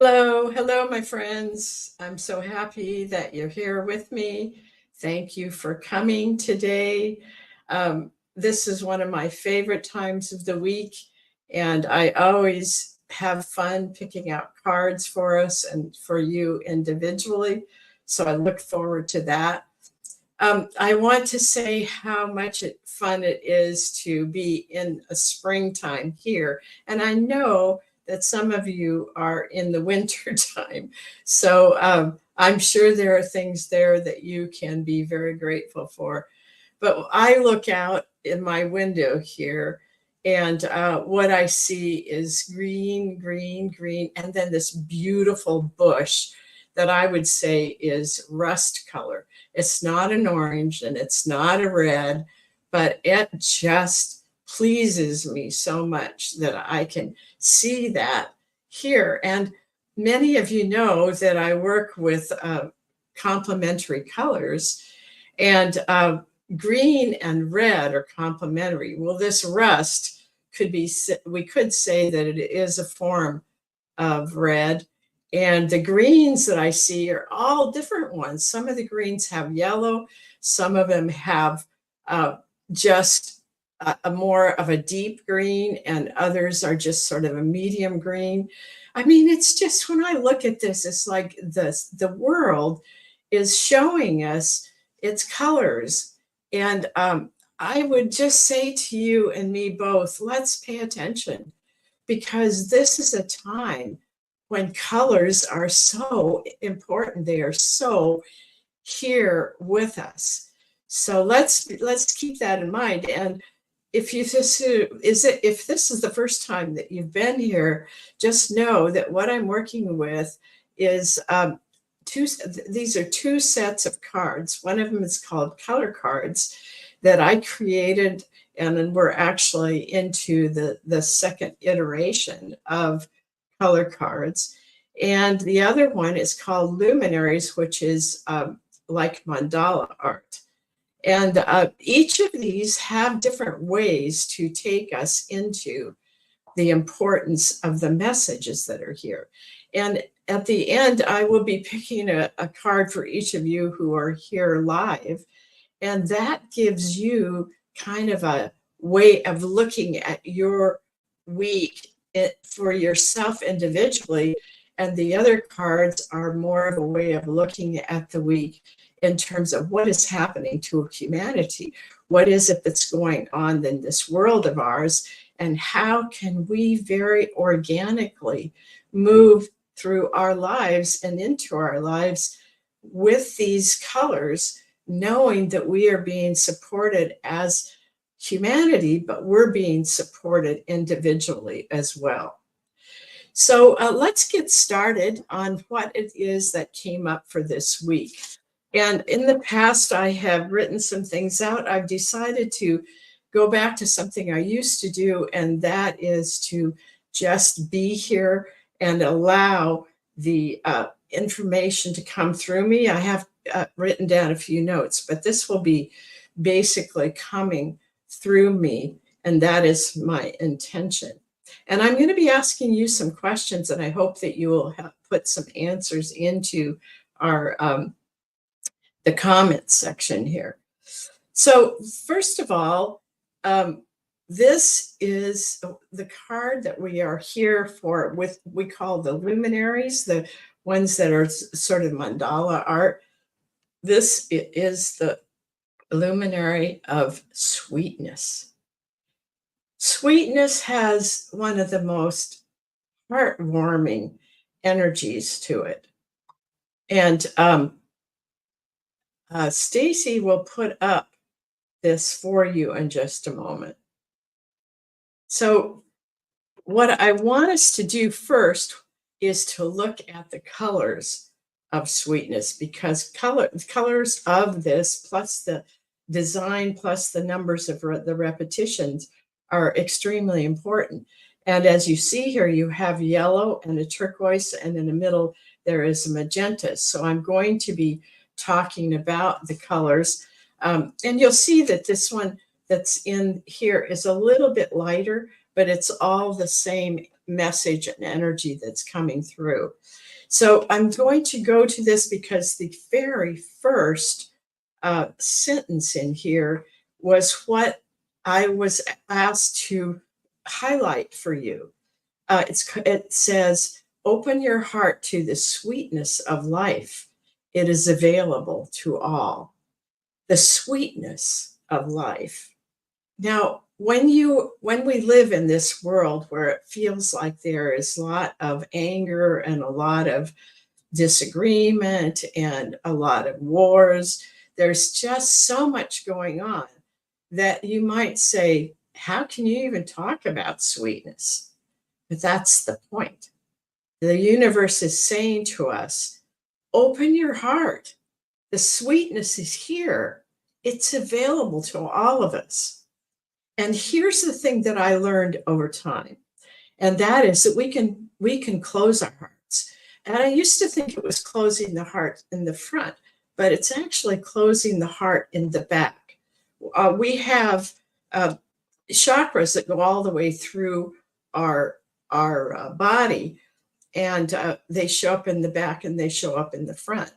Hello, hello, my friends. I'm so happy that you're here with me. Thank you for coming today. This is one of my favorite times of the week, and I always have fun picking out cards for us and for you individually. So I look forward to that. I want to say how much fun it is to be in a springtime here. And I know that some of you are in the winter time. So I'm sure there are things there that you can be very grateful for. But I look out in my window here, and what I see is green, green, green, and then this beautiful bush that I would say is rust color. It's not an orange and it's not a red, but it just pleases me so much that I can see that here. And many of you know that I work with complementary colors, and green and red are complementary. Well, this rust could be, we could say that it is a form of red. And the greens that I see are all different ones. Some of the greens have yellow, some of them have uh, just a more of a deep green, and others are just sort of a medium green. I mean, it's just when I look at this, it's like the world is showing us its colors. And I would just say to you and me both, let's pay attention, because this is a time when colors are so important. They are so here with us. So let's keep that in mind. And if this is the first time that you've been here, just know that what I'm working with is two. These are two sets of cards. One of them is called color cards that I created, and then we're actually into the second iteration of color cards. And the other one is called Luminaries, which is like mandala art. And each of these have different ways to take us into the importance of the messages that are here. And at the end, I will be picking a card for each of you who are here live. And that gives you kind of a way of looking at your week for yourself individually. And the other cards are more of a way of looking at the week in terms of what is happening to humanity. What is it that's going on in this world of ours? And how can we very organically move through our lives and into our lives with these colors, knowing that we are being supported as humanity, but we're being supported individually as well. So let's get started on what it is that came up for this week. And in the past, I have written some things out. I've decided to go back to something I used to do, and that is to just be here and allow the information to come through me. I have written down a few notes, but this will be basically coming through me, and that is my intention. And I'm going to be asking you some questions, and I hope that you will put some answers into our the comments section here. So first of all, this is the card that we are here for, with we call the luminaries, the ones that are sort of mandala art. This is the luminary of sweetness. Sweetness has one of the most heartwarming energies to it. And Stacy will put up this for you in just a moment. So what I want us to do first is to look at the colors of sweetness, because colors of this plus the design plus the numbers of the repetitions are extremely important. And as you see here, you have yellow and a turquoise, and in the middle there is a magenta. So I'm going to be talking about the colors. And you'll see that this one that's in here is a little bit lighter, but it's all the same message and energy that's coming through. So I'm going to go to this because the very first sentence in here was what I was asked to highlight for you. It says, open your heart to the sweetness of life. It is available to all. The sweetness of life. Now, when we live in this world where it feels like there is a lot of anger and a lot of disagreement and a lot of wars, there's just so much going on that you might say, how can you even talk about sweetness? But that's the point. The universe is saying to us, open your heart. The sweetness is here. It's available to all of us. And here's the thing that I learned over time, and that is that we can close our hearts. And I used to think it was closing the heart in the front, but it's actually closing the heart in the back. We have chakras that go all the way through our body, and they show up in the back and they show up in the front.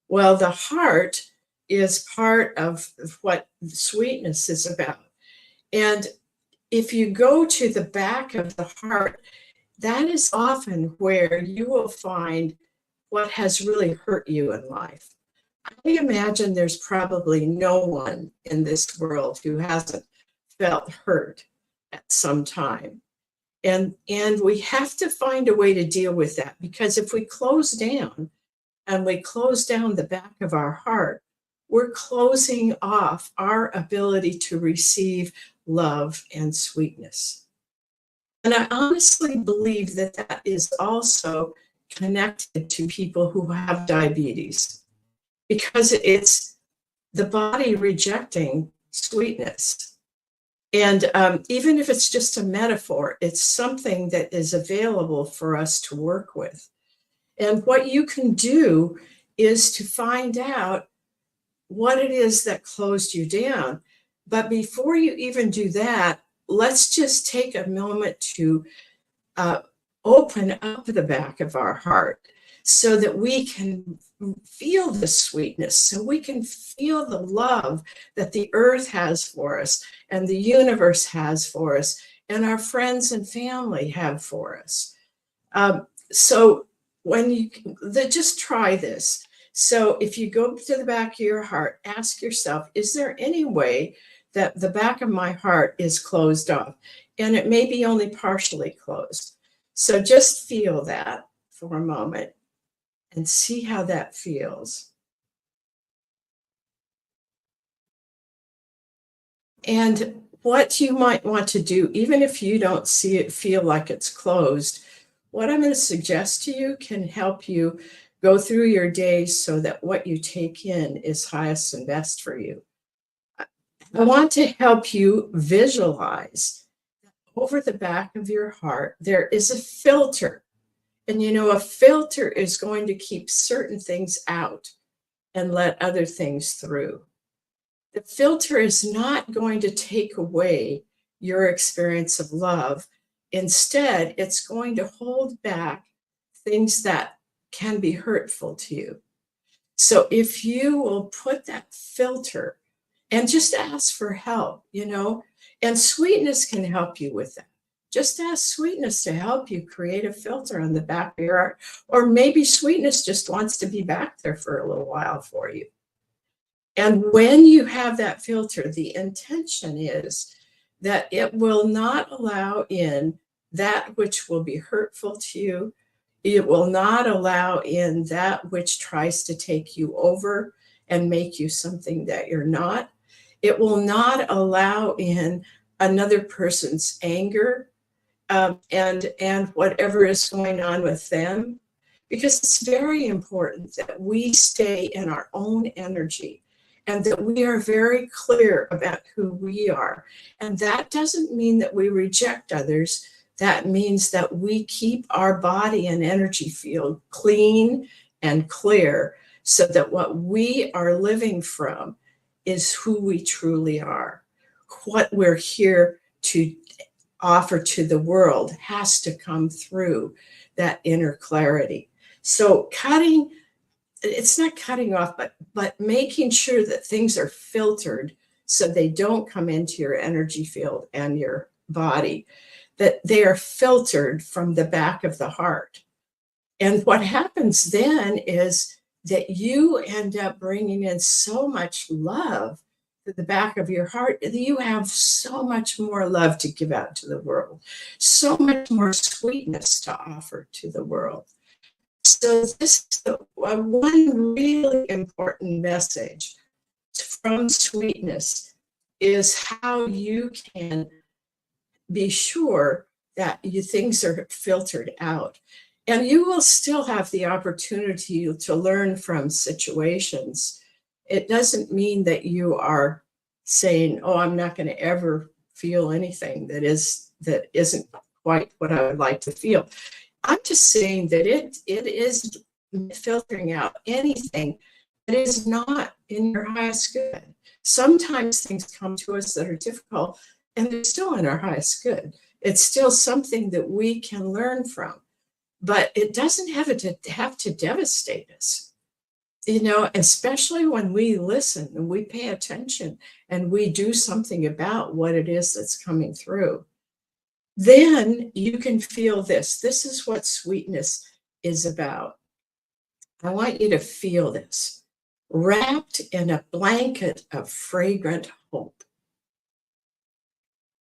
Well, the heart is part of what sweetness is about. And if you go to the back of the heart, that is often where you will find what has really hurt you in life. I imagine there's probably no one in this world who hasn't felt hurt at some time. And we have to find a way to deal with that, because if we close down and we close down the back of our heart, we're closing off our ability to receive love and sweetness. And I honestly believe that that is also connected to people who have diabetes, because it's the body rejecting sweetness. And even if it's just a metaphor, it's something that is available for us to work with. And what you can do is to find out what it is that closed you down. But before you even do that, let's just take a moment to open up the back of our heart so that we can feel the sweetness, so we can feel the love that the earth has for us and the universe has for us and our friends and family have for us. So when you just try this. So if you go to the back of your heart, ask yourself, is there any way that the back of my heart is closed off? And it may be only partially closed. So just feel that for a moment and see how that feels. And what you might want to do, even if you don't see it, feel like it's closed, what I'm going to suggest to you can help you go through your day so that what you take in is highest and best for you. I want to help you visualize over the back of your heart, there is a filter. And you know, a filter is going to keep certain things out and let other things through. The filter is not going to take away your experience of love. Instead, it's going to hold back things that can be hurtful to you. So if you will put that filter and just ask for help, you know, and sweetness can help you with that. Just ask sweetness to help you create a filter on the back of your heart. Or maybe sweetness just wants to be back there for a little while for you. And when you have that filter, the intention is that it will not allow in that which will be hurtful to you. It will not allow in that which tries to take you over and make you something that you're not. It will not allow in another person's anger and whatever is going on with them, because it's very important that we stay in our own energy and that we are very clear about who we are. And that doesn't mean that we reject others. That means that we keep our body and energy field clean and clear so that what we are living from is who we truly are, what we're here to offer to the world has to come through that inner clarity. So it's not cutting off, but making sure that things are filtered so they don't come into your energy field and your body, that they are filtered from the back of the heart. And what happens then is that you end up bringing in so much love to the back of your heart that you have so much more love to give out to the world, so much more sweetness to offer to the world. So this is one really important message from sweetness is how you can be sure that things are filtered out. And you will still have the opportunity to learn from situations. It doesn't mean that you are saying, oh, I'm not going to ever feel anything that isn't quite what I would like to feel. I'm just saying that it is filtering out anything that is not in your highest good. Sometimes things come to us that are difficult and they're still in our highest good. It's still something that we can learn from, but it doesn't have to devastate us. Especially when we listen and we pay attention and we do something about what it is that's coming through. Then you can feel this. This is what sweetness is about. I want you to feel this, wrapped in a blanket of fragrant hope.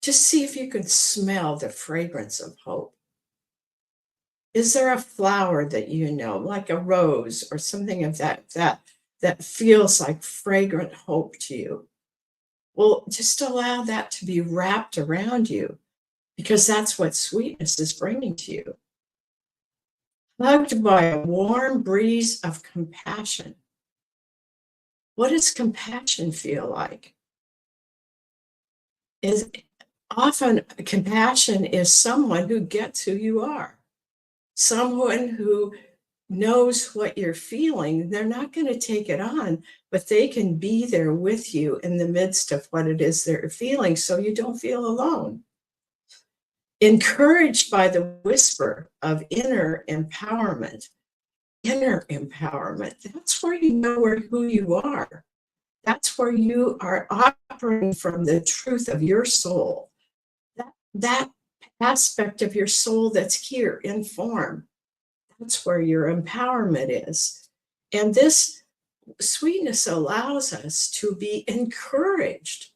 Just see if you can smell the fragrance of hope. Is there a flower that you know, like a rose or something of that feels like fragrant hope to you? Well, just allow that to be wrapped around you, because that's what sweetness is bringing to you. Hugged by a warm breeze of compassion. What does compassion feel like? Often compassion is someone who gets who you are, someone who knows what you're feeling. They're not going to take it on, but they can be there with you in the midst of what it is they're feeling so you don't feel alone. Encouraged by the whisper of inner empowerment. Inner empowerment, that's where you know who you are. That's where you are operating from the truth of your soul. That aspect of your soul that's here in form. That's where your empowerment is. And this sweetness allows us to be encouraged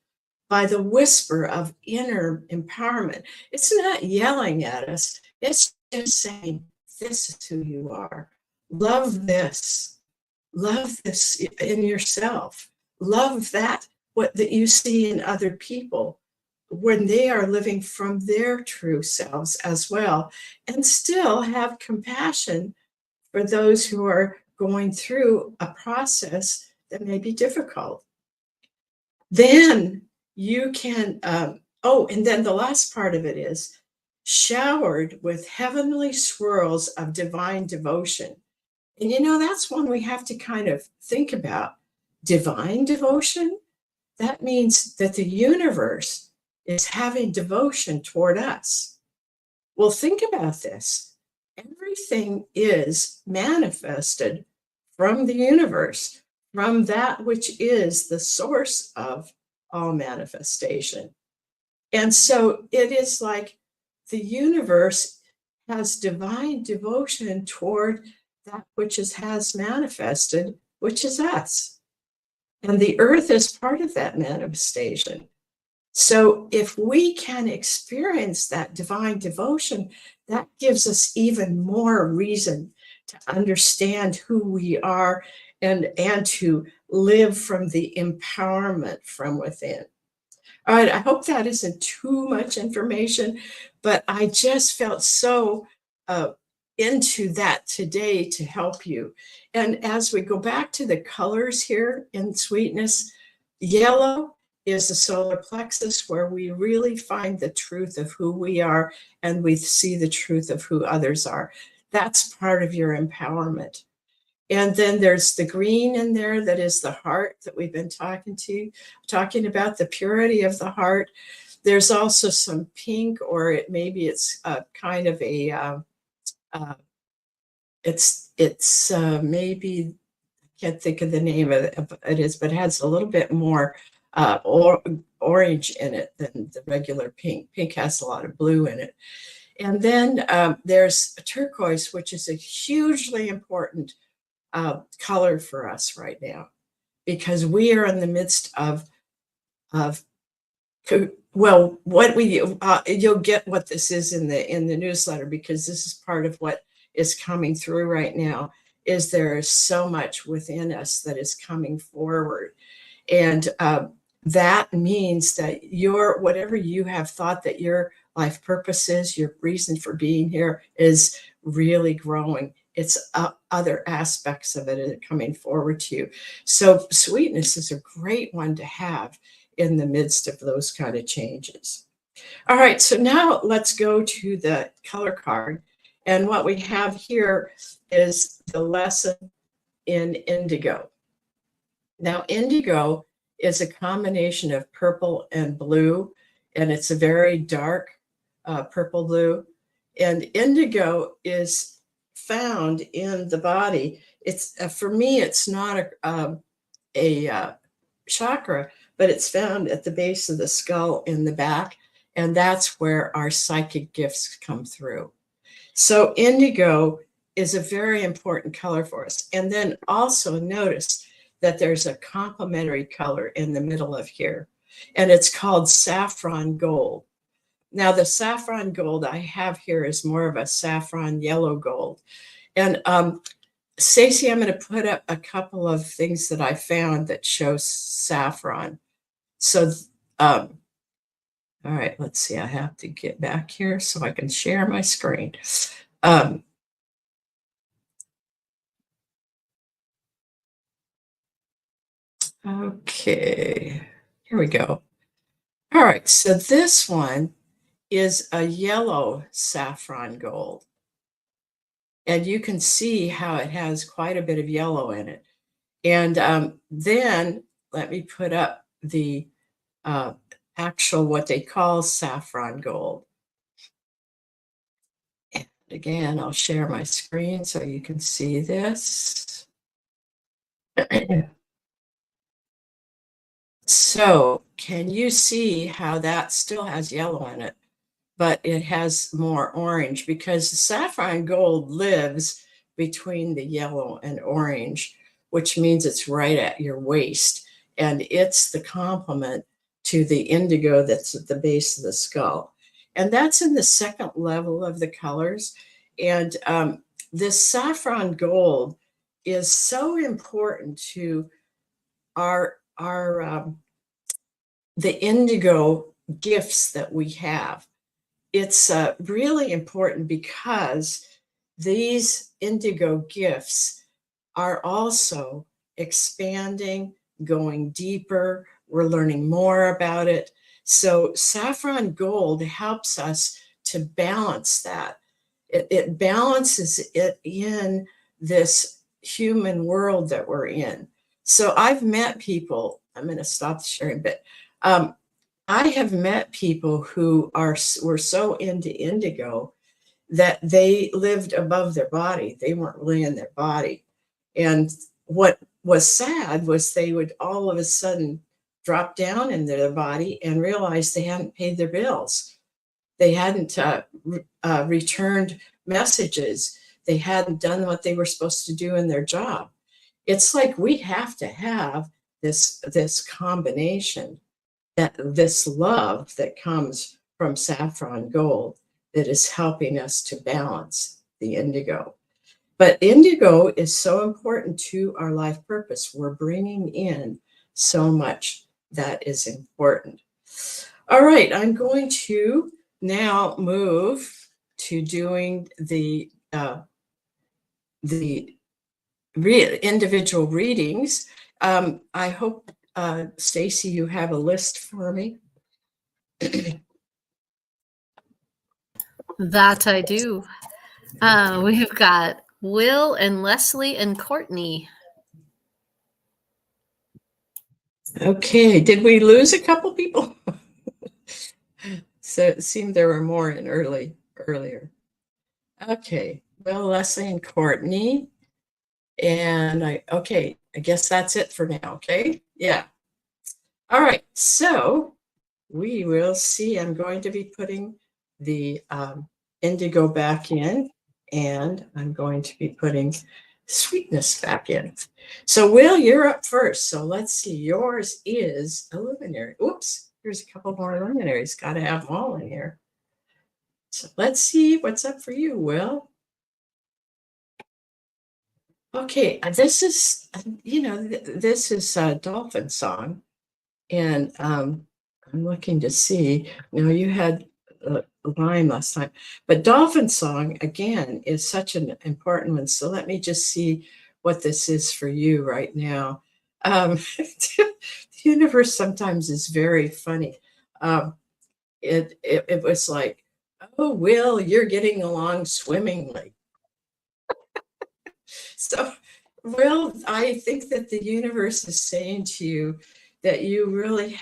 by the whisper of inner empowerment. It's not yelling at us. It's just saying, this is who you are. Love this. Love this in yourself. Love that you see in other people when they are living from their true selves as well, and still have compassion for those who are going through a process that may be difficult. Then you can, and then the last part of it is showered with heavenly swirls of divine devotion. And that's one we have to kind of think about. Divine devotion, that means that the universe is having devotion toward us. Well, think about this. Everything is manifested from the universe, from that which is the source of all manifestation. And so it is like the universe has divine devotion toward that which has manifested, which is us. And the earth is part of that manifestation. So if we can experience that divine devotion, that gives us even more reason to understand who we are and to live from the empowerment from within. All right, I hope that isn't too much information, but I just felt so into that today to help you. And as we go back to the colors here in sweetness, yellow is the solar plexus, where we really find the truth of who we are and we see the truth of who others are. That's part of your empowerment. And then there's the green in there, that is the heart that we've been talking about, the purity of the heart. There's also some pink, or maybe it's kind of a it's maybe, can't think of the name of it is, but it has a little bit more orange in it than the regular pink. Pink has a lot of blue in it. And then there's turquoise, which is a hugely important color for us right now, because we are in the midst of well, what we you'll get what this is in the newsletter, because this is part of what is coming through right now. Is there is so much within us that is coming forward, and that means that your whatever you have thought that your life purpose is, your reason for being here, is really growing. It's other aspects of it are coming forward to you. So sweetness is a great one to have in the midst of those kind of changes. All right, so now let's go to the color card. And what we have here is the lesson in indigo. Now, indigo is a combination of purple and blue, and it's a very dark purple blue. And indigo is found in the body. It's for me, it's not a chakra, but it's found at the base of the skull in the back, and that's where our psychic gifts come through. So indigo is a very important color for us. And then also notice that there's a complementary color in the middle of here, and it's called saffron gold. Now, the saffron gold I have here is more of a saffron yellow gold. And Stacey, I'm going to put up a couple of things that I found that show saffron. So, all right, let's see. I have to get back here so I can share my screen. Okay, here we go. All right, so this one is a yellow saffron gold. And you can see how it has quite a bit of yellow in it. And then let me put up the actual, what they call saffron gold. And again, I'll share my screen so you can see this. So can you see how that still has yellow in it, but it has more orange, because the saffron gold lives between the yellow and orange, which means it's right at your waist. And it's the complement to the indigo that's at the base of the skull. And that's in the second level of the colors. And this saffron gold is so important to the indigo gifts that we have. It's really important because these indigo gifts are also expanding, going deeper. We're learning more about it. So saffron gold helps us to balance that. It balances it in this human world that we're in. So I've met people, I'm going to stop sharing, but I have met people who were so into indigo that they lived above their body. They weren't really in their body. And what was sad was they would all of a sudden drop down in their body and realize they hadn't paid their bills. They hadn't returned messages. They hadn't done what they were supposed to do in their job. It's like we have to have this combination, this love that comes from saffron gold that is helping us to balance the indigo. But indigo is so important to our life purpose. We're bringing in so much that is important. All right, I'm going to now move to doing the individual readings. I hope, Stacey, you have a list for me. That I do. We've got Will and Leslie and Courtney. Okay, did we lose a couple people? So it seemed there were more in earlier. Okay, well, Leslie and Courtney. And okay, I guess that's it for now, okay? Yeah. All right, so we will see. I'm going to be putting the indigo back in, and I'm going to be putting sweetness back in. So Will, you're up first. So let's see, yours is a luminary. Oops, here's a couple more luminaries. Got to have them all in here. So let's see what's up for you, Will. Okay, this is, this is a dolphin song. And I'm looking to see, now you had a line last time, but dolphin song, again, is such an important one. So let me just see what this is for you right now. The universe sometimes is very funny. It was like, oh, Will, you're getting along swimmingly. So, well, I think that the universe is saying to you that you really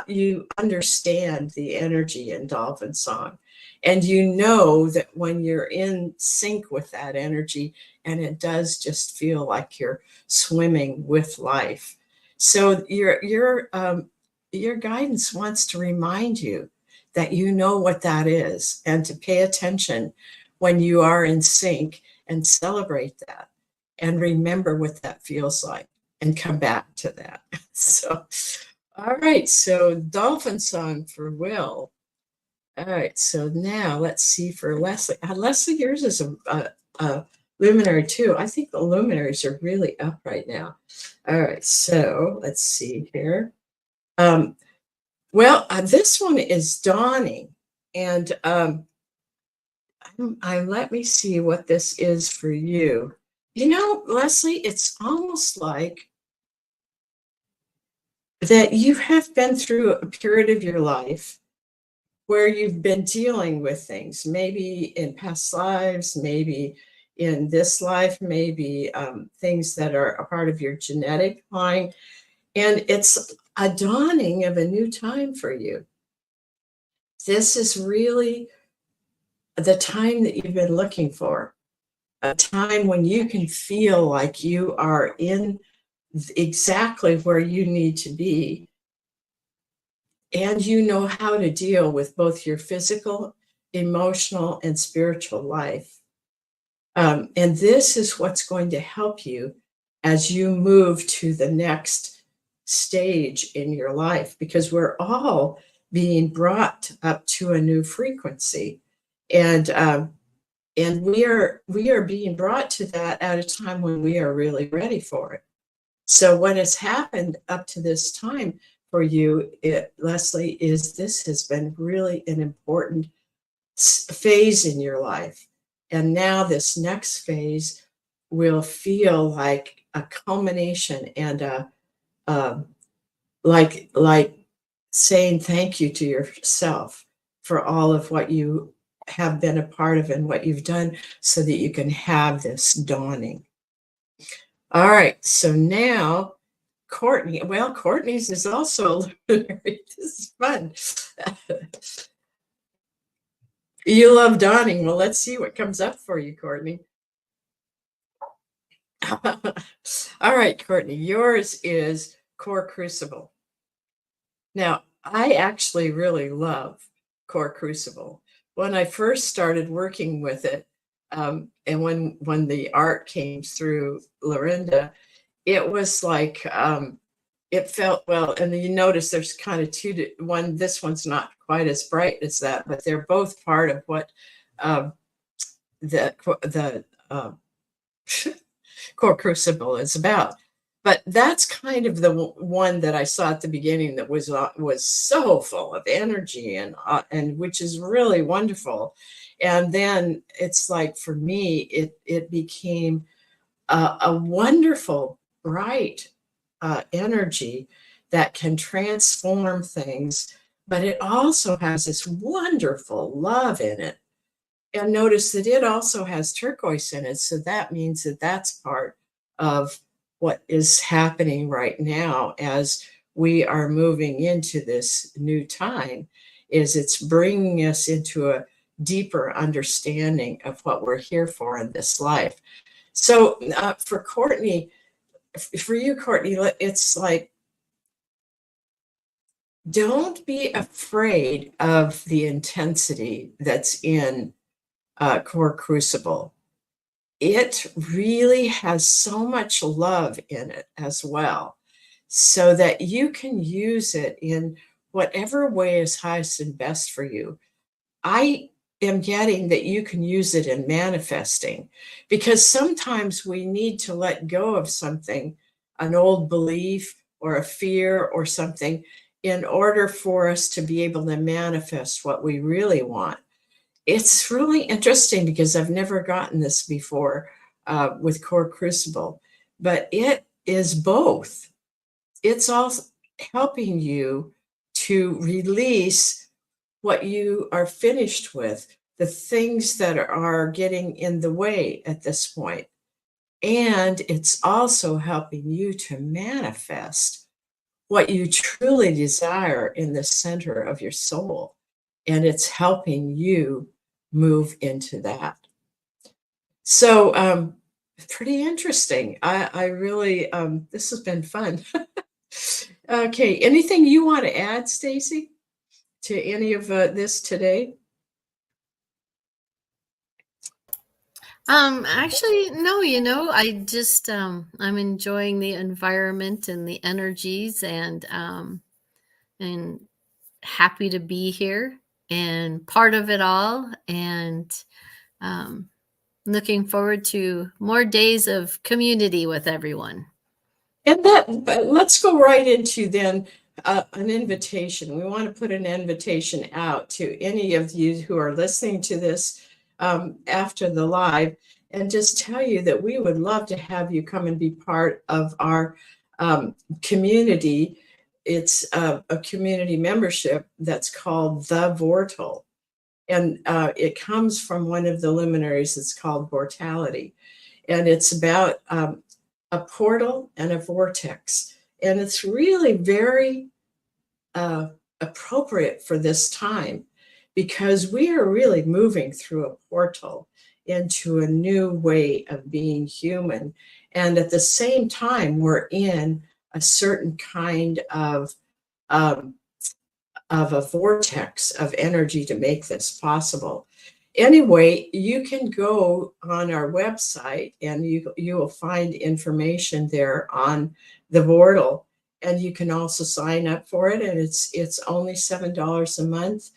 you understand the energy in dolphin song. And you know that when you're in sync with that energy, and it does just feel like you're swimming with life. So your guidance wants to remind you that you know what that is, and to pay attention when you are in sync and celebrate that and remember what that feels like and come back to that. So, all right. So, dolphin song for Will. All right. So now let's see for Leslie. Leslie, yours is a luminary too. I think the luminaries are really up right now. All right. So let's see here. Well, this one is dawning, and let me see what this is for you. You know, Leslie, it's almost like that you have been through a period of your life where you've been dealing with things, maybe in past lives, maybe in this life, maybe things that are a part of your genetic line. And it's a dawning of a new time for you. This is really the time that you've been looking for, a time when you can feel like you are in exactly where you need to be, and you know how to deal with both your physical, emotional, and spiritual life. And this is what's going to help you as you move to the next stage in your life, because we're all being brought up to a new frequency, and we are being brought to that at a time when we are really ready for it. So what has happened up to this time for you, Leslie, is this has been really an important phase in your life. And now this next phase will feel like a culmination and like saying thank you to yourself for all of what you have been a part of and what you've done, so that you can have this dawning. All right, so now Courtney. Well, Courtney's is also a luminary. This is fun. You love dawning. Well, let's see what comes up for you, Courtney. All right, Courtney, yours is Core Crucible. Now, I actually really love Core Crucible. When I first started working with it, and when the art came through Lorinda, it was like it felt well. And then you notice there's kind of one. This one's not quite as bright as that, but they're both part of what the Core Crucible is about. But that's kind of the one that I saw at the beginning that was so full of energy and which is really wonderful. And then it's like, for me, it became a wonderful, bright energy that can transform things, but it also has this wonderful love in it. And notice that it also has turquoise in it. So that means that that's part of what is happening right now as we are moving into this new time. is it's bringing us into a deeper understanding of what we're here for in this life. So for Courtney, for you, Courtney, it's like, don't be afraid of the intensity that's in Core Crucible. It really has so much love in it as well, so that you can use it in whatever way is highest and best for you. I am getting that you can use it in manifesting, because sometimes we need to let go of something, an old belief or a fear or something, in order for us to be able to manifest what we really want. It's really interesting because I've never gotten this before with Core Crucible, but it is both. It's also helping you to release what you are finished with, the things that are getting in the way at this point. And it's also helping you to manifest what you truly desire in the center of your soul. And it's helping you move into that. So pretty interesting. I really, this has been fun. Okay, anything you want to add, Stacy, to any of this today? Actually, no, I just I'm enjoying the environment and the energies, and happy to be here and part of it all, and um looking forward to more days of community with everyone. And but let's go right into then an invitation. We want to put an invitation out to any of you who are listening to this after the live, and just tell you that we would love to have you come and be part of our community. It's a community membership that's called The Vortal. And it comes from one of the luminaries. It's called Vortality. And it's about a portal and a vortex. And it's really very appropriate for this time, because we are really moving through a portal into a new way of being human. And at the same time, we're in a certain kind of a vortex of energy to make this possible. Anyway, you can go on our website and you will find information there on the Vortal, and you can also sign up for it. And it's only $7 a month,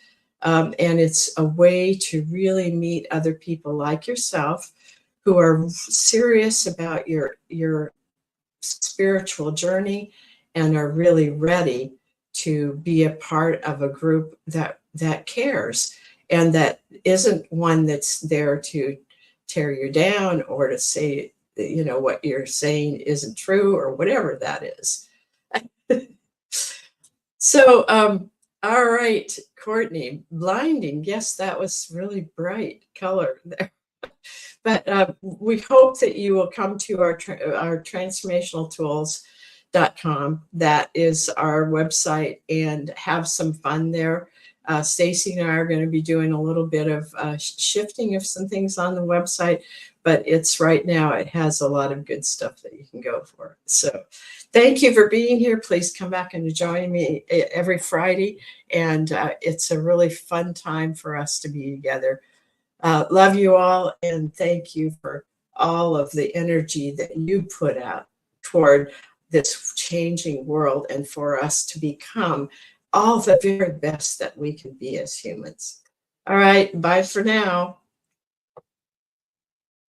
and it's a way to really meet other people like yourself who are serious about your spiritual journey and are really ready to be a part of a group that cares, and that isn't one that's there to tear you down or to say, what you're saying isn't true or whatever that is. So, all right, Courtney, blinding. Yes, that was really bright color there. But we hope that you will come to our transformationaltools.com. That is our website, and have some fun there. Stacy and I are going to be doing a little bit of shifting of some things on the website, but it's right now, it has a lot of good stuff that you can go for. So thank you for being here. Please come back and join me every Friday. And it's a really fun time for us to be together. Love you all, and thank you for all of the energy that you put out toward this changing world, and for us to become all the very best that we can be as humans. All right, bye for now.